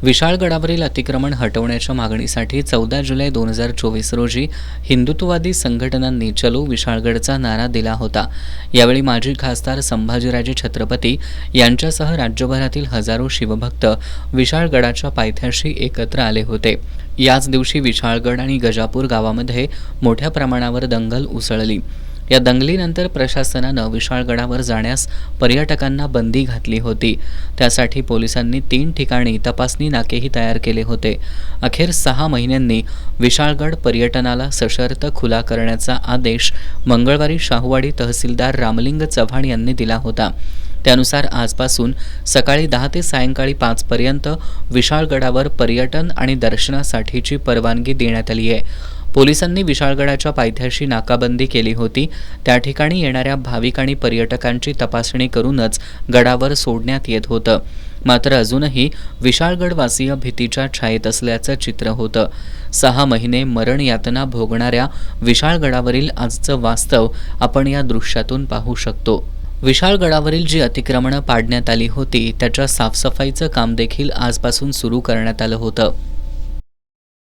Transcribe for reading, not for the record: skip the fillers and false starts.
विशाळगडावरील अतिक्रमण हटवण्याच्या मागणीसाठी 14 जुलै 2024 रोजी हिंदुत्ववादी संघटनांनी चलो विशाळगडचा नारा दिला होता। यावेळी माजी खासदार संभाजीराजे छत्रपती यांच्यासह राज्यभरातील हजारो शिवभक्त विशाळगडाच्या पायथ्याशी एकत्र आले होते। याच दिवशी विशाळगड आणि गजापूर गावामध्ये मोठ्या प्रमाणावर दंगल उसळली। या दंगलीनंतर प्रशासनानं विशाळगडावर जाण्यास पर्यटकांना बंदी घातली होती। त्यासाठी पोलिसांनी 3 ठिकाणी तपासणी नाकेही तयार केले होते। अखेर 6 महिन्यांनी विशाळगड पर्यटनाला सशर्त खुला करण्याचा आदेश मंगळवारी शाहूवाडी तहसीलदार रामलिंग चव्हाण यांनी दिला होता। त्यानुसार आजपासून सकाळी 10 ते सायंकाळी 5 पर्यंत विशाळगडावर पर्यटन आणि दर्शनासाठीची परवानगी देण्यात आली आहे। पोलिसांनी विशाळगडाच्या पायथ्याशी नाकाबंदी केली होती। त्या ठिकाणी येणाऱ्या भाविक आणि पर्यटकांची तपासणी करूनच गडावर सोडण्यात येत होतं। मात्र अजूनही विशाळगडवासीय भीतीच्या छायेत असल्याचं चित्र होतं। 6 महिने मरण यातना भोगणाऱ्या विशाळगडावरील आजचं वास्तव आपण या दृश्यातून पाहू शकतो। विशाळगडावरील जी अतिक्रमणं पाडण्यात आली होती त्याच्या साफसफाईचं काम देखील आजपासून सुरू करण्यात आलं होतं।